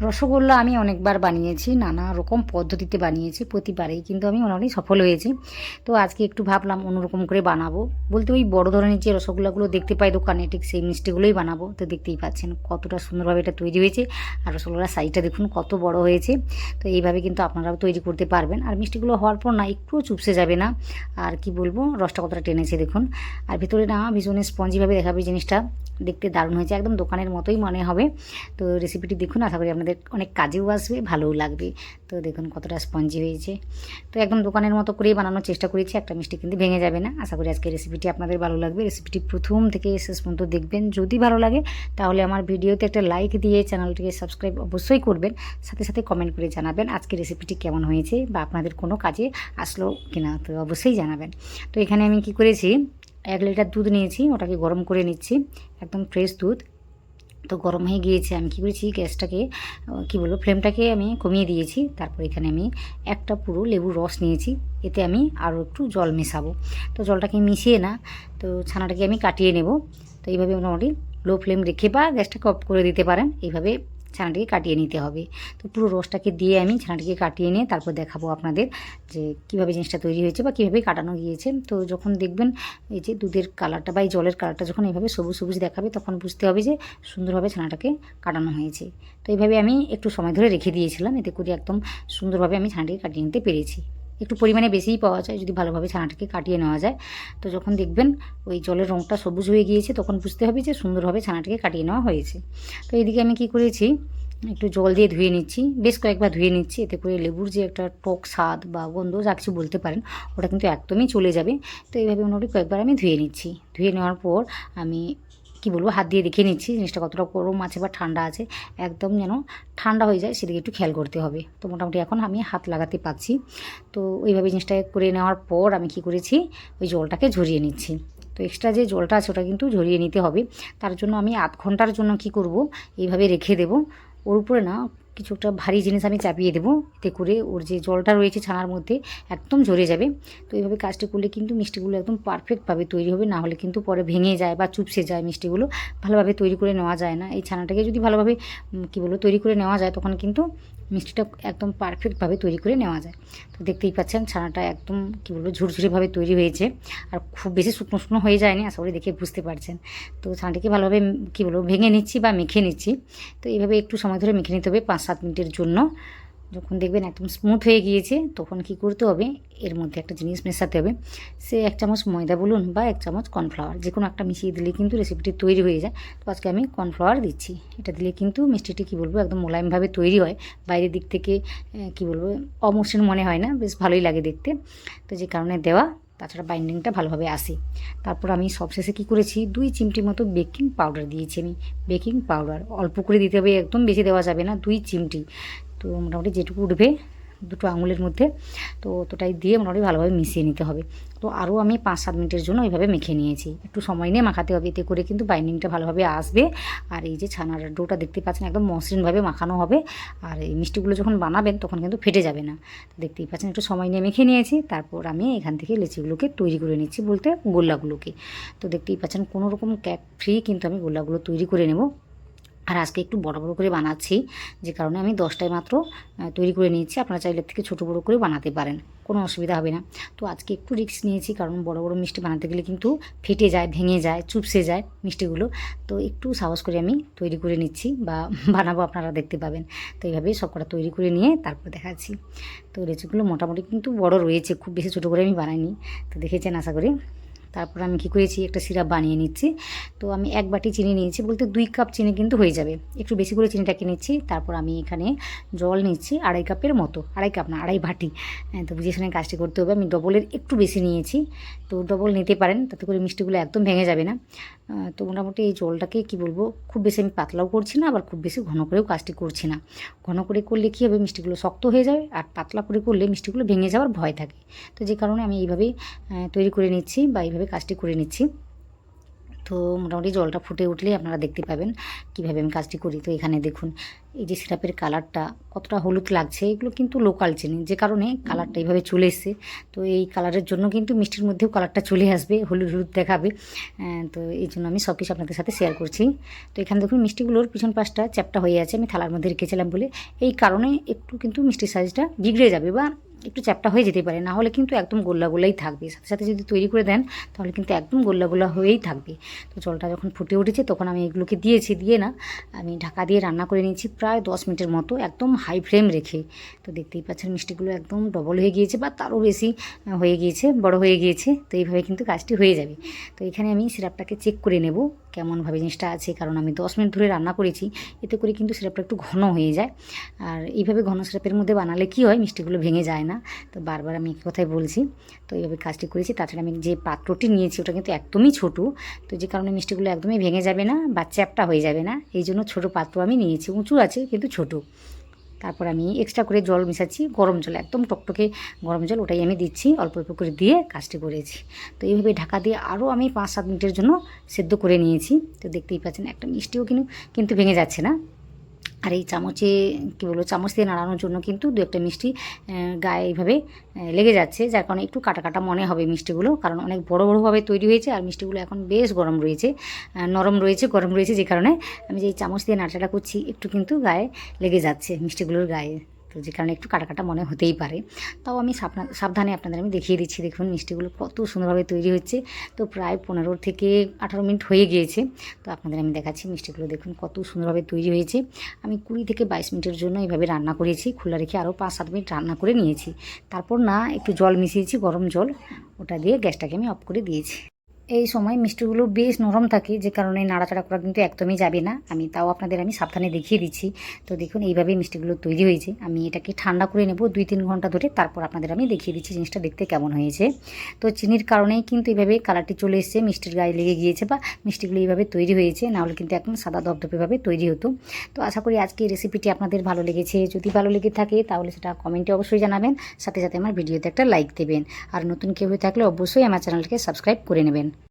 রসগোল্লা আমি অনেকবার বানিয়েছি, নানা রকম পদ্ধতিতে বানিয়েছি, প্রতিবারেই কিন্তু আমি মোটামুটি সফল হয়েছি। তো আজকে একটু ভাবলাম অন্যরকম করে বানাবো, বলতে ওই বড় ধরনের যে রসগোল্লাগুলো দেখতে পাই দোকানে ঠিক সেই মিষ্টিগুলোই বানাবো। তো দেখতেই পাচ্ছেন কতটা সুন্দরভাবে এটা তৈরি হয়েছে, আর রসগোল্লার সাইজটা দেখুন কত বড় হয়েছে। তো এইভাবে কিন্তু আপনারাও তৈরি করতে পারবেন। আর মিষ্টিগুলো হওয়ার পর না একটুও চুপসে যাবে না, আর কি বলবো, রসটা কতটা টেনেছে দেখুন। আর ভিতরে না ভীষণ স্পঞ্জিভাবে দেখাবে, জিনিসটা দেখতে দারুণ হয়েছে, একদম দোকানের মতোই মনে হবে। তো রেসিপিটি দেখুন, আশা করি আপনাদের অনেক কাজেও আসবে, ভালোও লাগবে। তো দেখুন কতটা স্পঞ্জি হয়েছে। তো একদম দোকানের মতো করেই বানানোর চেষ্টা করেছি, একটা মিষ্টি কিন্তু ভেঙে যাবে না। আশা করি আজকে রেসিপিটি আপনাদের ভালো লাগবে। রেসিপিটি প্রথম থেকে শেষ পর্যন্ত দেখবেন, যদি ভালো লাগে তাহলে আমার ভিডিওতে একটা লাইক দিয়ে চ্যানেলটিকে সাবস্ক্রাইব অবশ্যই করবেন, সাথে সাথে কমেন্ট করে জানাবেন আজকে রেসিপিটি কেমন হয়েছে বা আপনাদের কোনো কাজে আসলো কিনা, তো অবশ্যই জানাবেন। তো এখানে আমি কি করেছি, 1 লিটার দুধ নিয়েছি, ওটাকে গরম করে নিচ্ছি, একদম ফ্রেশ দুধ। তো গরম হয়ে গিয়েছে, আমি কী করেছি গ্যাসটাকে কী বলবো ফ্লেমটাকে আমি কমিয়ে দিয়েছি। তারপর এখানে আমি একটা পুরো লেবুর রস নিয়েছি, এতে আমি আরও একটু জল মেশাবো। তো জলটাকে মিশিয়ে না, তো ছানাটাকে আমি কাটিয়ে নেব। তো এইভাবে মোটামুটি লো ফ্লেম রেখে বা গ্যাসটাকে অফ করে দিতে পারেন, এইভাবে ছানাটিকে কাটিয়ে নিতে হবে। তো পুরো রসটাকে দিয়ে আমি ছানাটিকে কাটিয়ে নিয়ে তারপর দেখাবো আপনাদের যে কীভাবে জিনিসটা তৈরি হয়েছে বা কীভাবে কাটানো গিয়েছে। তো যখন দেখবেন এই যে দুধের কালারটা বা এই জলের কালারটা যখন এইভাবে সবুজ সবুজ দেখাবে, তখন বুঝতে হবে যে সুন্দরভাবে ছানাটাকে কাটানো হয়েছে। তো এইভাবে আমি একটু সময় ধরে রেখে দিয়েছিলাম, এতে করে একদম সুন্দরভাবে আমি ছানাটিকে কাটিয়ে নিতে পেরেছি। একটু পরিমাণে বেশিই পাওয়া যায় যদি ভালোভাবে ছানাটাকে কাটিয়ে নেওয়া যায়। তো যখন দেখবেন ওই জলের রঙটা সবুজ হয়ে গিয়েছে, তখন বুঝতে হবে যে সুন্দরভাবে ছানাটাকে কাটিয়ে নেওয়া হয়েছে। তো এইদিকে আমি কি করেছি, একটু জল দিয়ে ধুয়ে নিচ্ছি, বেশ কয়েকবার ধুয়ে নিচ্ছি, এতে করে লেবুর যে একটা টক স্বাদ বা গন্ধ যা কিছু বলতে পারেন, ওটা কিন্তু একদমই চলে যাবে। তো এইভাবে মোটামুটি কয়েকবার আমি ধুয়ে নিচ্ছি। ধুয়ে নেওয়ার পর আমি কি বলবো হাত দিয়ে দেখে নিচ্ছি জিনিসটা কতটা গরম আছে বা ঠান্ডা আছে, একদম যেন ঠান্ডা হয়ে যায় সেদিকে একটু খেয়াল করতে হবে। তো মোটামুটি এখন আমি হাত লাগাতে পারছি। তো ওইভাবে জিনিসটা করে নেওয়ার পর আমি কি করেছি, ওই জলটাকে ঝরিয়ে নিচ্ছি। তো এক্সট্রা যে জলটা আছে ওটা কিন্তু ঝরিয়ে নিতে হবে। তার জন্য আমি আধ ঘন্টার জন্য কি করব, এইভাবে রেখে দেব। ওর উপরে না কিছু একটা ভারী জিনিস আমি চাপিয়ে দেবো, এতে করে ওর যে জলটা রয়েছে ছানার মধ্যে একদম ঝরে যাবে। তো এইভাবে কাজটি করলে কিন্তু মিষ্টিগুলো একদম পারফেক্টভাবে তৈরি হবে, না হলে কিন্তু পরে ভেঙে যায় বা চুপসে যায়, মিষ্টিগুলো ভালোভাবে তৈরি করে নেওয়া যায় না। এই ছানাটাকে যদি ভালোভাবে কী বলবো তৈরি করে নেওয়া যায়, তখন কিন্তু মিষ্টিটা একদম পারফেক্টভাবে তৈরি করে নেওয়া যায়। তো দেখতেই পাচ্ছেন ছানাটা একদম কী বলবো ঝুরঝুরেভাবে তৈরি হয়েছে, আর খুব বেশি শুকনো শুকনো হয়ে যায়নি, আশা করি দেখে বুঝতে পারছেন। তো ছানাটিকে ভালোভাবে কী বলবো ভেঙে নিচ্ছি বা মেখে নিচ্ছি। তো এইভাবে একটু সময় ধরে মেখে নিতে হবে 5-7 মিনিটের জন্য। যখন দেখবেন একদম স্মুথ হয়ে গিয়েছে, তখন কি করতে হবে, এর মধ্যে একটা জিনিস মেশাতে হবে। সে 1 চামচ ময়দা বলুন বা 1 চামচ কর্নফ্লাওয়ার, যে কোনো একটা মিশিয়ে দিলে কিন্তু রেসিপিটি তৈরি হয়ে যায়। তো আজকে আমি কর্নফ্লাওয়ার দিচ্ছি, এটা দিলে কিন্তু মিষ্টিটি কী বলবো একদম মোলায়েমভাবে তৈরি হয়, বাইরের দিক থেকে কী বলবো অমসৃণ মনে হয় না, বেশ ভালোই লাগে দেখতে। তো যে কারণে দেওয়া, তাছাড়া বাইন্ডিংটা ভালোভাবে আসে। তারপর আমি সবশেষে কী করেছি, 2 চিমটি মতো বেকিং পাউডার দিয়েছি আমি। বেকিং পাউডার অল্প করে দিতে হবে, একদম বেশি দেওয়া যাবে না, 2 চিমটি। তো মোটামুটি যেটুকু উঠবে দুটো আঙুলের মধ্যে, তো অতটাই দিয়ে মোটামুটি ভালোভাবে মিশিয়ে নিতে হবে। তো আরও আমি 5-7 মিনিটের জন্য এইভাবে মেখে নিয়েছি। একটু সময় নিয়ে মাখাতে হবে, এতে করে কিন্তু বাইন্ডিংটা ভালোভাবে আসবে। আর এই যে ছানার ডোটা দেখতে পাচ্ছেন একদম মসৃণভাবে মাখানো হবে, আর এই মিষ্টিগুলো যখন বানাবেন তখন কিন্তু ফেটে যাবে না। তো দেখতেই পাচ্ছেন একটু সময় নিয়ে মেখে নিয়েছি। তারপর আমি এখান থেকে লেচিগুলোকে তৈরি করে নিচ্ছি, বলতে গোল্লাগুলোকে। তো দেখতেই পাচ্ছেন কোনো রকম ক্যাপ ফ্রি কিন্তু আমি গোল্লাগুলো তৈরি করে নেব। আর আজকে একটু বড় বড় করে বানাচ্ছি, যে কারণে আমি 10টায় মাত্র তৈরি করে নিয়েছি। আপনারা চাইলে থেকে ছোটো বড়ো করে বানাতে পারেন, কোনো অসুবিধা হবে না। তো আজকে একটু রিস্ক নিয়েছি, কারণ বড় বড় মিষ্টি বানাতে গেলে কিন্তু ফেটে যায়, ভেঙে যায়, চুপসে যায় মিষ্টিগুলো। তো একটু সাহস করে আমি তৈরি করে নিচ্ছি বা বানাবো, আপনারা দেখতে পাবেন। তো এইভাবেই সবকটা তৈরি করে নিয়ে তারপর দেখাচ্ছি। তো লেচিগুলো মোটামুটি কিন্তু বড় রয়েছে, খুব বেশি ছোটো করে আমি বানাইনি। তো দেখেছেন আশা করি। তারপর আমি কী করেছি, একটা সিরাপ বানিয়ে নিচ্ছি। তো আমি 1 বাটি চিনি নিয়েছি, বলতে 2 কাপ চিনি কিন্তু হয়ে যাবে, একটু বেশি করে চিনিটাকে নিচ্ছি। তারপর আমি এখানে জল নিচ্ছি 2.5 কাপের মতো, 2.5 কাপ না 2.5 বাটি। তো বুঝে শুনে কাজটি করতে হবে, আমি ডবলের একটু বেশি নিয়েছি। তো ডবল নিতে পারেন, তাতে করে মিষ্টিগুলো একদম ভেঙে যাবে না। তো মোটামুটি এই জলটাকে কী বলবো খুব বেশি আমি পাতলাও করছি না, আবার খুব বেশি ঘন করেও কাজটি করছি না। ঘন করে করলে কী হবে, মিষ্টিগুলো শক্ত হয়ে যাবে, আর পাতলা করে করলে মিষ্টিগুলো ভেঙে যাওয়ার ভয় থাকে। তো যে কারণে আমি এইভাবেই তৈরি করে নিচ্ছি বা এইভাবে কাজটি করে নিচ্ছি। তো মোটামুটি জলটা ফুটে উঠলেই আপনারা দেখতে পাবেন কীভাবে আমি কাজটি করি। তো এখানে দেখুন এই যে সিরাপের কালারটা কতটা হলুদ লাগছে, এগুলো কিন্তু লোকাল চিনি, যে কারণে কালারটা এইভাবে চলে এসছে। তো এই কালারের জন্য কিন্তু মিষ্টির মধ্যেও কালারটা চলে আসবে, হলুদ হলুদ দেখাবে। তো এই জন্য আমি সব কিছু আপনাদের সাথে শেয়ার করছি। তো এখানে দেখুন মিষ্টিগুলোর পিছন পাশটা চ্যাপটা হয়ে আছে, আমি থালার মধ্যে রেখেছিলাম বলে এই কারণে একটু কিন্তু মিষ্টির সাইজটা বিগড়ে যাবে বা একটু চ্যাপটা হয়ে যেতে পারে, না হলে কিন্তু একদম গোল্লা গোল্লাই থাকবে। সাথে সাথে যদি তৈরি করে দেন তাহলে কিন্তু একদম গোল্লা গোল্লা হয়েই থাকবে। তো জলটা যখন ফুটে উঠেছে তখন আমি এগুলোকে দিয়েছি, দিয়ে না আমি ঢাকা দিয়ে রান্না করে নিয়েছি প্রায় 10 মিনিটের মতো, একদম হাই ফ্লেম রেখে। তো দেখতেই পাচ্ছেন মিষ্টিগুলো একদম ডবল হয়ে গিয়েছে বা তারও বেশি হয়ে গিয়েছে, বড় হয়ে গিয়েছে। তো এইভাবে কিন্তু কাজটি হয়ে যাবে। তো এখানে আমি সিরাপটাকে চেক করে নেব কেমনভাবে জিনিসটা আছে, কারণ আমি 10 মিনিট ধরে রান্না করেছি, এতে করে কিন্তু সিরাপটা একটু ঘন হয়ে যায়। আর এইভাবে ঘন সিরাপের মধ্যে বানালে কী হয়, মিষ্টিগুলো ভেঙে যায় না। তো বারবার আমি এক কথাই বলছি। তো এইভাবে কাজটি করেছি। তাছাড়া আমি যে পাত্রটি নিয়েছি ওটা কিন্তু একদমই ছোট, তো যে কারণে মিষ্টিগুলো একদমই ভেঙে যাবে না বা চ্যাপটা হয়ে যাবে না, এই জন্য ছোটো পাত্র আমি নিয়েছি। উঁচু আছে কিন্তু ছোট। তারপর আমি এক্সট্রা করে জল মেশাচ্ছি, গরম জল, একদম টকটকে গরম জল, ওটাই আমি দিচ্ছি, অল্প অল্প করে দিয়ে কাজটি করেছি। তো এইভাবে ঢাকা দিয়ে আরও আমি 5-7 মিনিটের জন্য সেদ্ধ করে নিয়েছি। তো দেখতেই পাচ্ছেন একটা মিষ্টিও কিন্তু ভেঙে যাচ্ছে না। আর এই চামচে কী বলবো, চামচ দিয়ে নাড়ানোর জন্য কিন্তু দু একটা মিষ্টি গায়ে এইভাবে লেগে যাচ্ছে, যার কারণে একটু কাটা কাটা মনে হবে মিষ্টিগুলো, কারণ অনেক বড় বড়োভাবে তৈরি হয়েছে আর মিষ্টিগুলো এখন বেশ গরম রয়েছে, নরম রয়েছে, গরম রয়েছে, যে কারণে আমি যে চামচ দিয়ে নাড়াচাড়া করছি একটু কিন্তু গায়ে লেগে যাচ্ছে মিষ্টিগুলোর গায়ে। তো যে কারণে একটু কাটা কাটা মনে হতেই পারে। তাও আমি সাবধানে আপনাদের আমি দেখিয়ে দিচ্ছি। দেখুন মিষ্টিগুলো কত সুন্দরভাবে তৈরি হচ্ছে। তো প্রায় 15 থেকে 18 মিনিট হয়ে গিয়েছে। তো আপনাদের আমি দেখাচ্ছি মিষ্টিগুলো দেখুন কত সুন্দরভাবে তৈরি হয়েছে। আমি 20 থেকে 22 মিনিটের জন্য এইভাবে রান্না করেছি, খোলা রেখে আরও 5-7 মিনিট রান্না করে নিয়েছি। তারপর না একটু জল মিশিয়েছি, গরম জল, ওটা দিয়ে গ্যাসটাকে আমি অফ করে দিয়েছি। এই সময় মিষ্টিগুলো বেশ নরম থাকে, যে কারণে নাড়াচাড়া করা কিন্তু একদমই যাবে না। তাও আপনাদের আমি সাবধানে দেখিয়ে দিচ্ছি। তো দেখুন এইভাবেই মিষ্টিগুলো তৈরি হয়েছে। আমি এটাকে ঠান্ডা করে নেব 2-3 ঘন্টা ধরে, তারপর আপনাদের আমি দেখিয়ে দিচ্ছি জিনিসটা দেখতে কেমন হয়েছে। তো চিনির কারণেই কিন্তু এইভাবে কালারটি চলে এসছে, মিষ্টির গায়ে লেগে গিয়েছে বা মিষ্টিগুলো এইভাবে তৈরি হয়েছে, নাহলে কিন্তু একদম সাদা দপদপেভাবে তৈরি হতো। তো আশা করি আজকে এই রেসিপিটি আপনাদের ভালো লেগেছে। যদি ভালো লেগে থাকে তাহলে সেটা কমেন্টে অবশ্যই জানাবেন, সাথে সাথে আমার ভিডিওতে একটা লাইক দেবেন। আর নতুন কেউ হয়ে থাকলে অবশ্যই আমার চ্যানেলকে সাবস্ক্রাইব করে নেবেন।